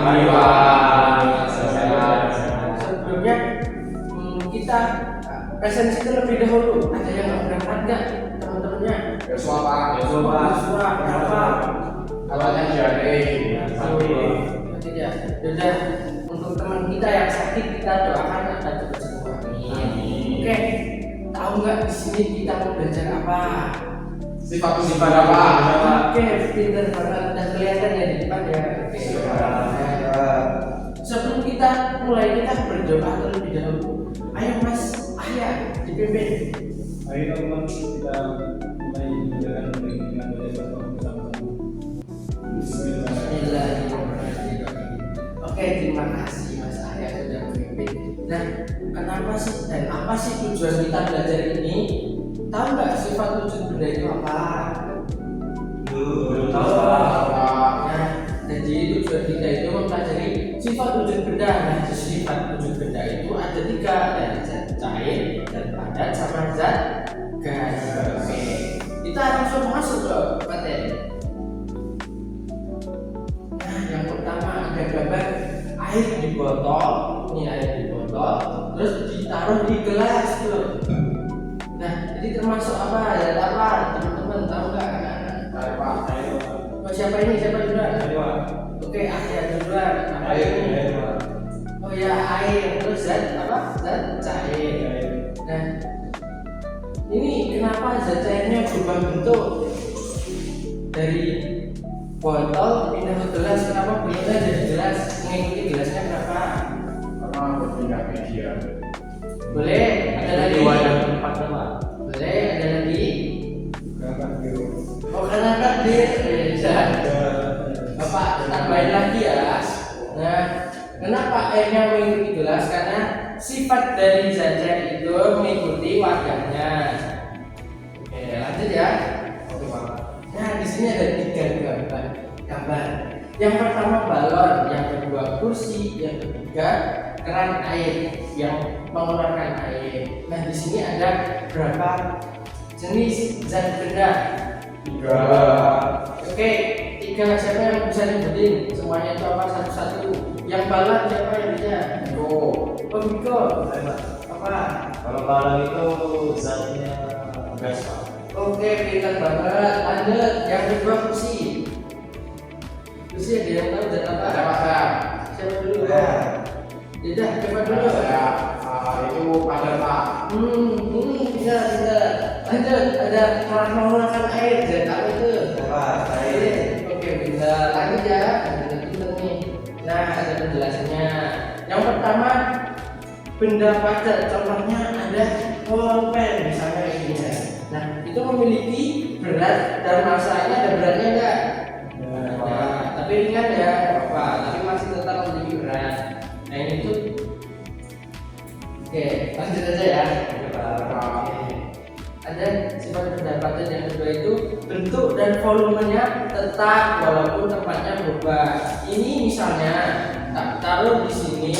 Hai Pak. Sebelumnya kita presensi terlebih dahulu. Ada yang nggak berangkat nggak teman-temannya? Yosua Pak. Yosua, kenapa? Awalnya jadi. Tidak. Sudah untuk teman kita yang sakit kita doakan agar cepat sembuh. Oke. Tahu nggak di sini kita mau belajar apa? Sifat apa? Oke, pinter banget. Udah kelihatan ya di depan ya. Oke. Sebelum kita mulai kita berdoa terlebih dahulu. Ayo Mas Arya dipimpin. Ayo teman-teman kita mulai menjalankan dengan belajar bersama-sama. Bismillahirrahmanirrahim. Oke, terima kasih Mas Arya sudah memimpin. Nah, kenapa sih dan apa sih tujuan kita belajar ini? Tahu nggak sifat wujud benda itu apa? Belum tahu. Nah, jadi tujuan kita itu mempelajari sifat wujud benda. Nah, sifat wujud benda itu ada 3, ada zat cair, zat padat, sama zat gas. Oke, kita langsung masuk ke materi. Nah, yang pertama ada gambar air di botol. Ini air di botol, terus ditaruh di gelas tuh. Nah, jadi termasuk apa? Ya apa? Teman-teman tahu nggak? Hai Pak. Oh, siapa ini? Siapa duluan? Ayo. Oke, Arya duluan. Apa Air. ini? Oh ya, air. Terus zat apa? Zat cair. Nah, ini kenapa zat cairnya berubah bentuk dari botol pindah ke gelas? Kenapa pindah dari gelas? Mengikuti gelasnya kenapa? Karena berpindah media. Boleh? Ada lagi? Boleh? Ada lagi? Gambar biru. Oh, karena takdir. Bisa. Bapak tambahin lagi ya. Nah, kenapa airnya mengikuti gelas? Karena sifat dari zat cair itu mengikuti wadahnya. Oke, lanjut ya. Nah, di sini ada 3 gambar. Yang pertama balon, yang kedua kursi, yang ketiga keran air yang mengeluarkan air. Nah, di sini ada berapa jenis zat benda? 3. Oke, 3. Siapa yang bisa nyebutin? Semuanya itu apa satu-satu? Yang balon siapa yang bisa? Oh, Biko. Apa? Kalau balon itu zatnya gas, Pak. Oke, pintar banget. Lanjut, yang kedua kursi. Kursi ada yang tahu zat apa? Ada Pak. Siapa dulu? Ya. Tidak, siapa dulu? Itu pada Pak. Tidak. Lanjut, ada keran mengeluarkan air. Zat apa itu? Apa? Air. Oke, bisa lanjut ya. Lanjut nih. Nah, ada penjelasannya. Yang pertama, benda padat. Contohnya ada pulpen, misalnya ini ya. Nah, itu memiliki berat dan masanya ada beratnya enggak? Nah, tapi ringan ya, nggak apa-apa. Tapi masih tetap memiliki berat. Nah, ini tuh. Oke, lanjut aja ya. Ada sifat benda padat yang kedua itu bentuk dan volumenya tetap walaupun tempatnya berubah. Ini misalnya tak taruh di sini.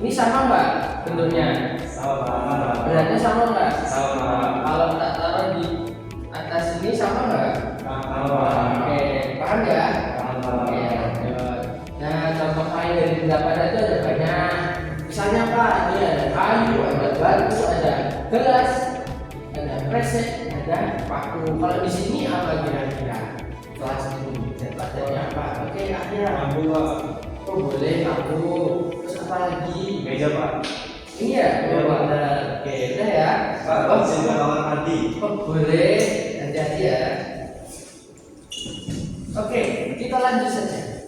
Ini sama nggak bentuknya? Sama. Beratnya sama nggak? Sama. Kalau tak taruh di atas ini sama nggak? Sama. Oke, paham ya? Sama. Oke, lanjut. Nah, contoh air dari benda padat itu ada banyak. Misalnya apa? Ini ada kayu, ada batu, ada gelas, ada kresek, ada paku. Kalau di sini apa kira-kira? Kelas ini zat padatnya apa? Oke, akhirnya. Lampu, Pak. Oh, boleh lampu. Terus apa lagi? Meja, Pak. Ini ya? Oh, benar. Oke, udah ya. Pak, sini kamar mandi. Oh, boleh. Hati-hati ya. Oke, kita lanjut saja.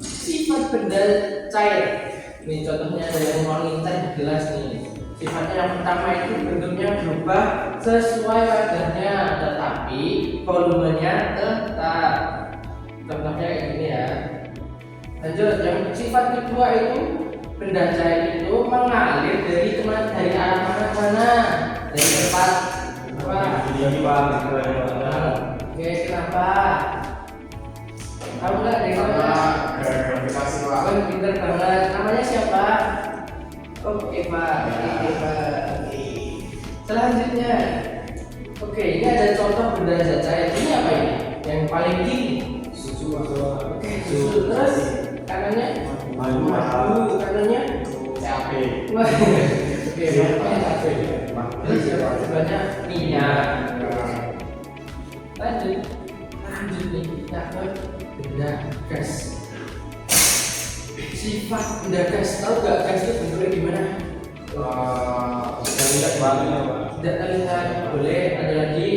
Sifat benda cair. Ini contohnya ada yang monitor di gelas nih. Sifatnya yang pertama itu bentuknya berubah sesuai wadahnya, tetapi volumenya tetap. Contohnya kayak gini ya. Lanjut, yang sifat kedua itu benda cair itu mengalir dari kemana? Dari arah mana ke mana? Dari tempat apa? Ini, Pak. Oke, kenapa? Kamu nggak dari Karena mana? gravitasi Pak. Oh, pinter banget. Namanya siapa? Oke, Pak. Oke. Selanjutnya, oke, ini ada contoh benda zat cair. Ini apa ini? Yang paling tinggi. Susu, Pak. Oke, susu. Terus kanannya Maju. kanannya CAP. wah oke makanya CAP terus sebelahnya minyak lanjut nih kita ke benda gas. Sifat benda gas, tahu gak gas itu bentuknya gimana? Kita lihat bahannya Pak. Tidak terlihat, boleh ada lagi.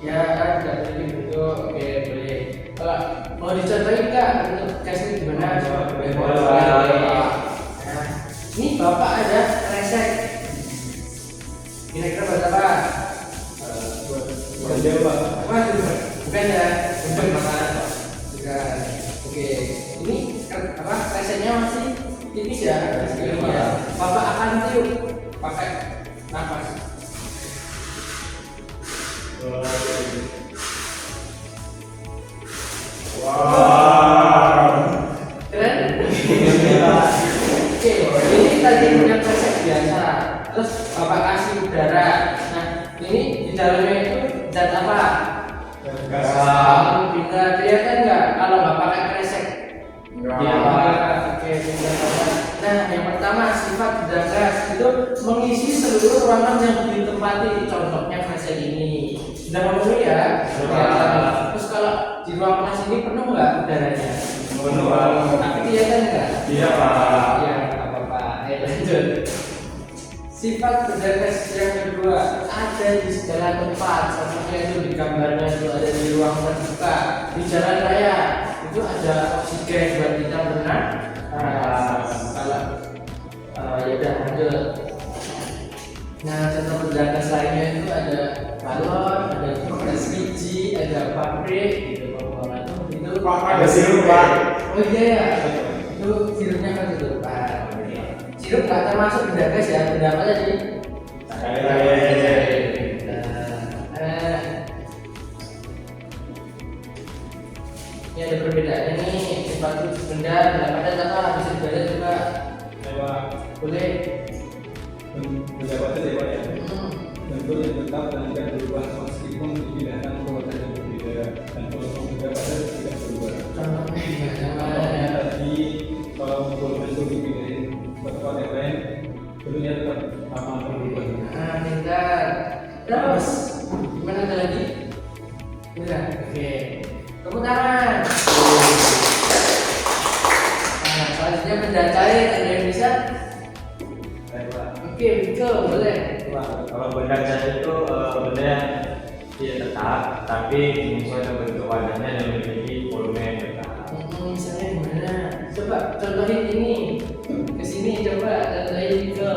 Ya, tidak terlihat bentuk, oke boleh. Mau dicontohin nggak bentuk gas itu gimana? Boleh. Nah, ini bapak ada kresek. Kira-kira buat apa? Bukan dia Pak. Bukan ya, bukan makan. Bukan. Oke, ini apa? Kreseknya masih tipis ya, sekalinya. Bapak akan tiup pakai nafas. Keren? Oke, ini tadi punya kresek biasa. Terus bapak kasih udara. Nah, ini di dalamnya itu zat apa? Gas. Bisa kelihatan nggak kalau nggak pakai kresek? Ya, oke, nah yang pertama sifat benda gas itu mengisi seluruh ruangan yang ditempati. Contohnya kresek ini. Sudah memenuhi ya? Terus kalau di ruang kelas ini penuh nggak udaranya? Penuh, Pak. Tapi kelihatan nggak? Iya Pak. Ya, nggak apa-apa. Ayo lanjut. Sifat benda gas yang kedua ada di segala tempat. Contohnya itu di gambarnya itu ada di ruang terbuka, di jalan raya itu ada oksigen buat kita bernafas. Kalau ya udah lanjut. Nah contoh benda gas lainnya itu ada balon, ada gas biji, ada pabrik, gitu. Itu Ada sirup, Pak. Oh iya ya, itu sirupnya kan itu Pak. Sirup nggak termasuk benda gas ya, benda apa tadi? Ini ada perbedaannya nih, sifat benda pendapatnya apa? Bisa dibaca coba. Pak. Boleh. Pendapatnya Pak ya. Bentuk yang tetap dan tidak berubah meskipun dipindahkan ke kota yang berbeda dan kalau pendapatnya tidak berubah. Contohnya gimana? Contohnya tadi kalau bentuk dipindahin ke tempat yang lain bentuknya tetap sama atau berubah. Nah, pintar. Terus, gimana ada lagi? Udah, oke. Tepuk tangan. Nah, selanjutnya benda cair, ada yang bisa? Oke, Biko, boleh. Kalau benda gas itu benda yang tidak tetap, tapi menyesuaikan bentuk wadahnya dan memiliki volume yang tetap. Misalnya gimana? Coba contohin ini. Kesini coba contohin Biko.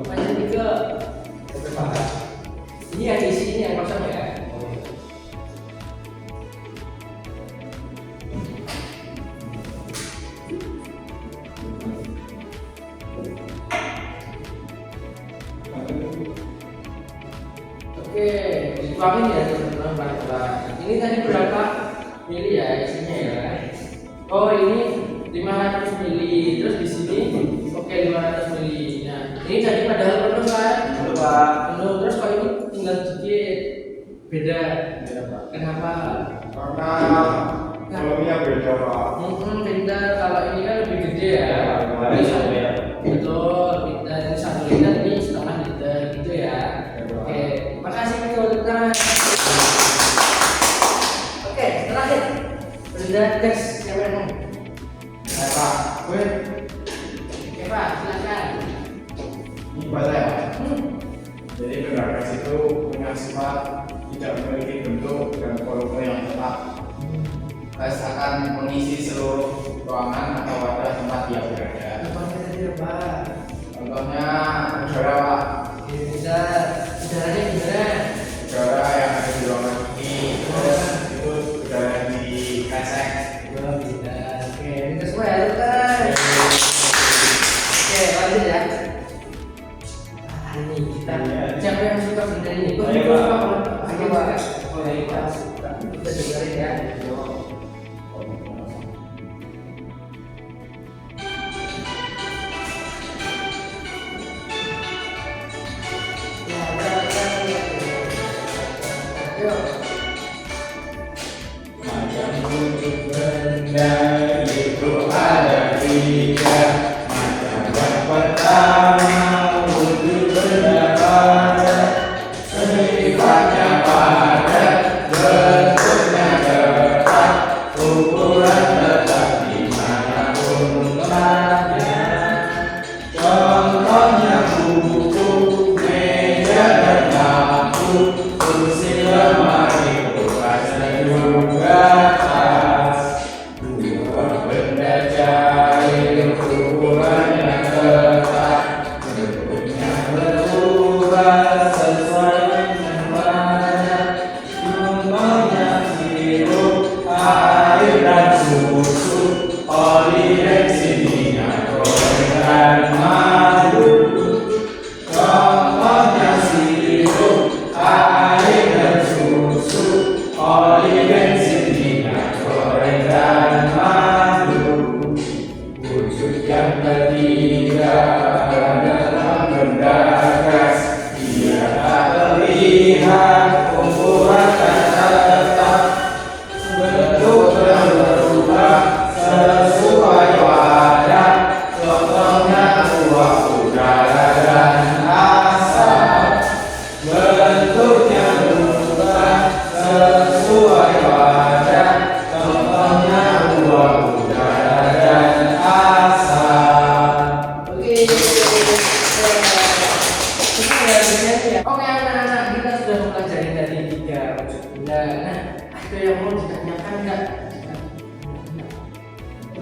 Mana Biko? Ini yang isi ini yang kosong ya. Oke, dituangin ya teman-teman pelan-pelan. Ini tadi berapa mili ya isinya ya? Oh ini 500 mili. Terus di sini oke 500 mili. Nah ini jadi padahal penuh kan? Penuh. Terus kalau ini tinggal sedikit beda. Kenapa? Karena volumenya beda, Pak. Beda. Kalau ini kan lebih gede ya. Kemarin satu ya. Betul. Beda ini 1 liter, ini setengah liter gitu ya. Oke, makasih Biko untuk tangan. Oke, terakhir benda gas yang mana? Nah, Pak. Oke Pak, silakan. Ini baca ya. Jadi benda gas itu punya sifat tidak memiliki bentuk dan volume yang tetap. Gas akan mengisi seluruh ruangan atau wadah tempat dia berada. Contohnya tadi Pak. Contohnya udara, Pak. Oke, bisa. Udaranya gimana? Udara yang ada di ruangan ini, terus itu udara yang di kresek. Oh, bisa. Oke, kita semua ya, teman. Oke, lanjut ya. Ini kita siapa yang suka benda ini? Saya, Pak. Ayo Pak. Oh, ya, Pak. Kita dengerin ya.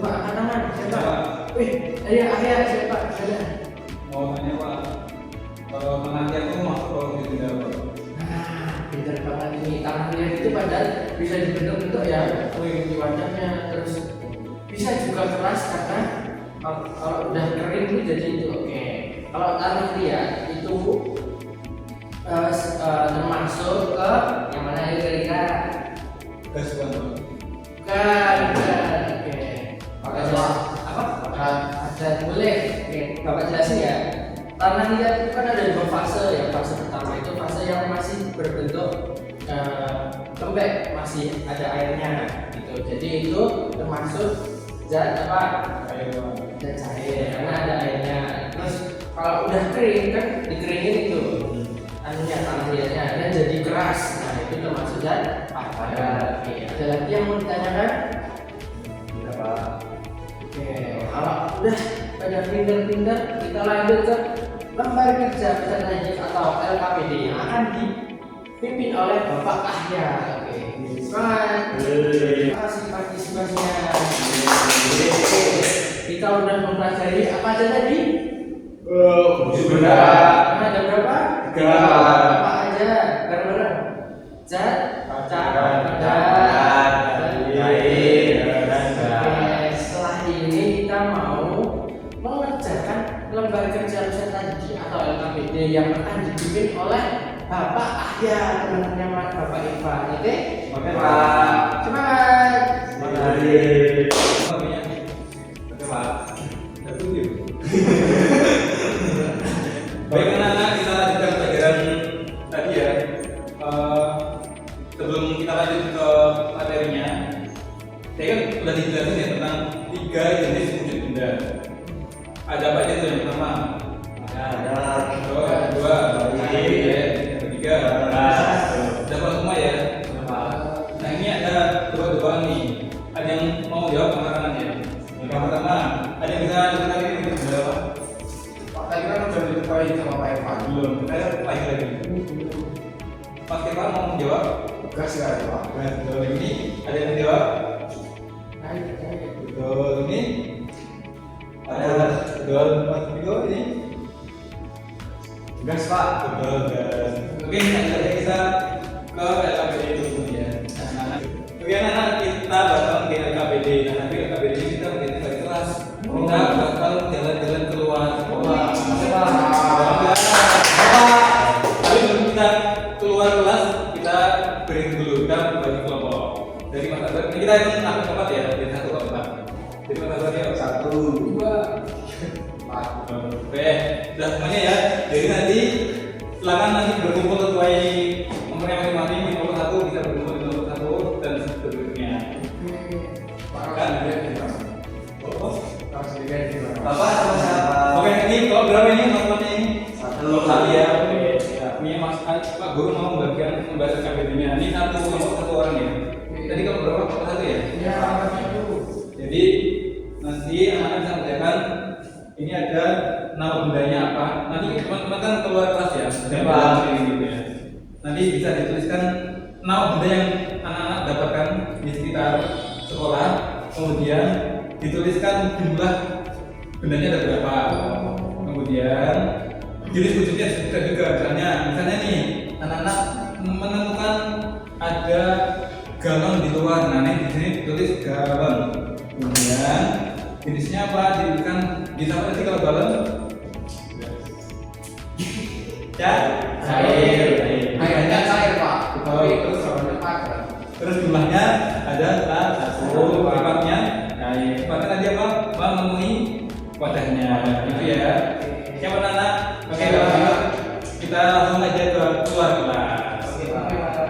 Coba angkat tangan, siapa? Siapa? Wih, ayo siapa? Sana. Mau tanya Pak, kalau menanti aku masuk kalau tidak Pak? Nah, pintar banget ini. Tanah liat itu padahal bisa dibentuk-bentuk ya, mengikuti wadahnya, terus bisa juga keras karena kalau udah kering itu jadi itu oke. Kalau tanah liat itu termasuk ke yang mana ya kira-kira? Gas Pak. Bukan, oke. Pakai Apa? Pakai Ada boleh. Oke, Bapak jelasin ya. Tanah liat itu kan ada dua fase ya. Fase pertama itu fase yang masih berbentuk lembek, masih ada airnya gitu. Jadi itu termasuk zat apa? Ayo Pak. Zat cair karena ada airnya. Terus kalau udah kering kan dikeringin itu anunya tanah liatnya dan jadi keras. Nah itu termasuk zat padat. Oke, ada lagi yang mau ditanyakan? Berapa? Oke, kalau udah pada pinter-pinter kita lanjut ke lembar kerja peserta didik atau LKPD yang akan dipimpin oleh Bapak Ahya. Oke, semangat. Terima kasih partisipasinya. Oke, kita udah mempelajari apa aja tadi? sebenarnya Ada berapa? Tiga. Apa aja? Bareng-bareng. Zat, padat, Oke, setelah ini kita mau mengerjakan lembar kerja peserta didik atau LKPD yang akan dipimpin oleh Bapak Ahya, teman-temannya Bapak Irfan. Oke? Oke Pak. Semangat. Oke Pak. Satu yuk. Baik anak-anak, kita lanjutkan pelajaran tadi ya. Sebelum kita lanjut ke materinya, saya kan sudah dijelasin ya tentang 3 jenis wujud benda. Ada apa aja tuh? Yang pertama, kedua, yang ketiga, dapat semua ya. Nah ini ada dua-duaan nih. Ada yang mau jawab angkat-angkatnya? Yang pertama, ada yang bisa cerita ini wujud benda apa? Pak tadi kan udah diketahui sama Pak Irfan. Belum. Saya lagi. Mas Kepala mau menjawab? Gas ya Pak. Betul ini. Ada yang menjawab? Betul ini. Ada betul Mas Viko ini. Gas Pak. Betul gas. Oke, selanjutnya kita ke LKPD dulu ya. Oke, anak-anak kita bakal ke LKPD. Nah, nanti LKPD ini kita menjadi dari kelas. Kita bakal jalan-jalan keluar sekolah. Tapi sebelum kita keluar kelas, kita break dulu. Kita bagi kelompok. Dari Mas Azhar, ini kita hitung angka keempat ya, dari 1 ke 4. Jadi Mas Azhar ya 1, 2, 4. Oke, sudah semuanya ya. Jadi nanti silakan nanti berkumpul sesuai nomornya masing-masing. Di nomor 1 bisa berkumpul di nomor 1 dan seterusnya. Pak kan dia di mana? Oh, Kalau sedikit di mana? Bapak sama siapa? Oke, ini kalau berapa ini mas-masnya ini? 1 ya. Oke, ya. Ini Mas Pak Guru mau membagikan membaca KBD-nya. Ini satu orang ya. Tadi kalau berapa? 1 ya? Ya, itu. Jadi nanti anak-anak bisa mengerjakan ini ada nama bendanya apa. Nanti teman-teman kan keluar kelas ya. Gitu ya. Nanti bisa dituliskan nama benda yang anak-anak dapatkan di sekitar sekolah. Kemudian dituliskan jumlah bendanya ada berapa. Kemudian jenis wujudnya disebutkan juga. Misalnya nih anak-anak menemukan ada galon di luar. Nah ini di sini ditulis galon. Kemudian jenisnya apa? Diberikan di apa tadi kalau galon? Cair. Airnya cair Pak. Oh, Terus jawabannya padat. Terus jumlahnya ada 1. Sifatnya cair. Sifatnya tadi apa? Memenuhi wadahnya. Gitu ya. Siapa anak? Oke, kalau gitu kita langsung aja ke keluar kelas. Oke Pak.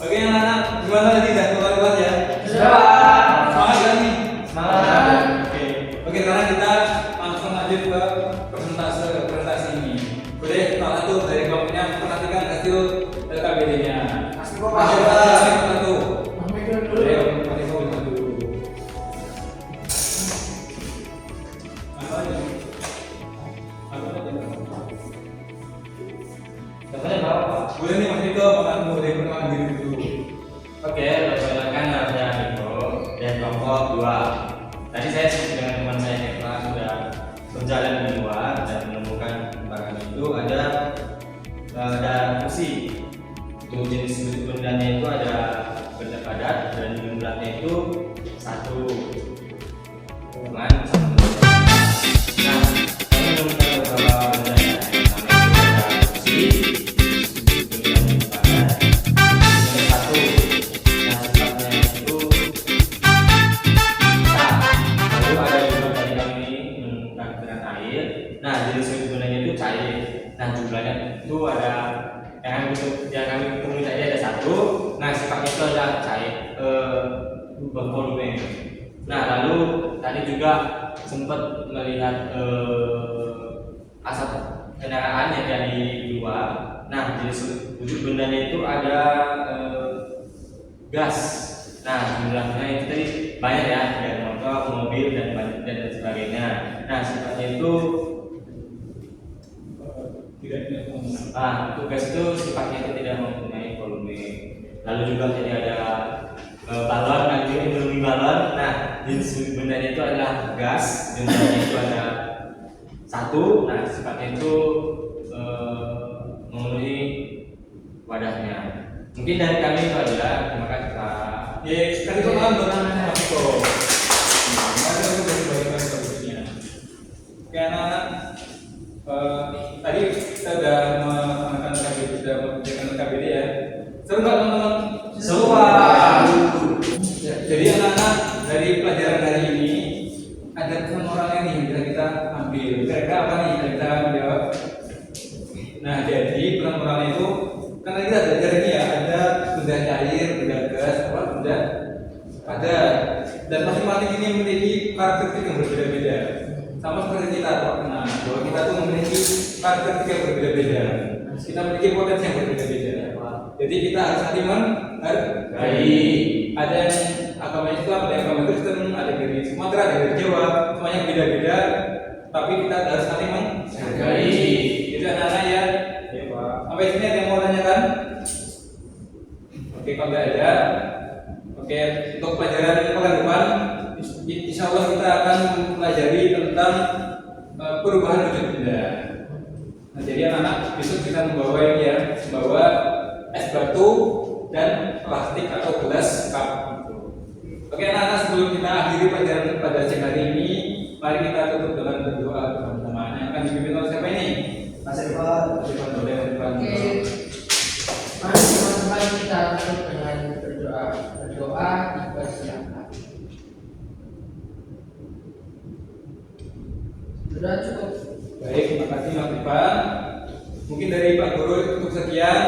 Oke anak-anak, gimana tadi udah keluar ya? Sudah. Semangat kan nih? Semangat. Oke, sekarang kita langsung lanjut ke presentasi ini. Boleh salah satu dari kelompoknya perhatikan hasil KBD-nya. Hasil satu. Ambil dulu. Boleh, kasih komentar dulu. Apa aja? Apa aja? Contohnya berapa Pak? Boleh nih Mas Niko, mau dari perkenalan diri dulu. Oke, perkenalkan nama saya Niko dan kelompok 2. Tadi saya dengan teman saya di kelas sudah berjalan di luar dan menemukan barang itu ada fusi. Untuk jenis bendanya itu ada benda padat dan jumlahnya itu 1 dengan 1. Nah, kami menemukan beberapa benda yang pertama itu ada fusi, kemudian padat, kemudian 1. Nah, sifatnya itu lalu ada juga tadi kami menemukan dengan air. Nah, jenis bendanya itu cair. Nah, jumlahnya itu ada yang kami temui tadi ada 1. Nah, sifatnya itu adalah cair bervolume. Nah, lalu tadi juga sempat melihat asap kendaraan yang ada di luar. Nah, jenis wujud bendanya itu ada gas. Nah, jumlahnya itu tadi banyak ya, dari motor, mobil dan sebagainya. Nah, sifatnya itu gas itu sifatnya itu tidak mempunyai volume. Lalu juga tadi ada balon, nanti menuruni balon. Nah, jenis bendanya itu adalah gas, jumlahnya itu ada 1. Nah, sifatnya itu memenuhi wadahnya. Mungkin dari kami itu aja. Terima kasih Pak. Tadi kok malam Mas Niko. Mari kita bagi-bagi bagusnya. Oke anak-anak, tadi kita sudah melaksanakan KBD, sudah mengerjakan KBD ya. Seru nggak teman-teman? Semua. Jadi anak-anak, dari pelajaran hari ini ada pesan moralnya nih yang bisa kita ambil. Kira-kira apa nih yang kita jawab? Nah, jadi pesan moralnya itu kan tadi kita belajar ini ya, ada benda cair, benda gas, benda padat, dan masing-masing ini memiliki karakteristik yang berbeda-beda. Sama seperti kita kenal bahwa kita tuh memiliki karakteristik yang berbeda-beda. Kita memiliki potensi yang berbeda-beda. Jadi kita harus saling menghargai. Ada yang agama Islam, ada yang agama Kristen, ada yang dari Sumatera, ada yang dari Jawa, semuanya beda-beda. Tapi kita harus saling menghargai. Jadi anak-anak ya. Sampai sini ada yang mau tanyakan? Oke, kalau nggak ada, oke, untuk pelajaran pekan depan, insya Allah kita akan mempelajari tentang perubahan wujud benda. Nah, jadi anak-anak besok kita membawa ini ya, membawa es batu dan plastik atau gelas cup. Oke anak-anak, sebelum kita akhiri pelajaran pada siang hari ini, mari kita tutup dengan berdoa bersama-sama. Yang akan dipimpin oleh siapa ini? Mas Irfan, boleh Mas Irfan. Oke. Mari teman-teman kita tutup dengan berdoa. Berdoa dipersilakan. Sudah cukup. Baik, terima kasih Mas Irfan. Mungkin dari Pak Guru cukup sekian.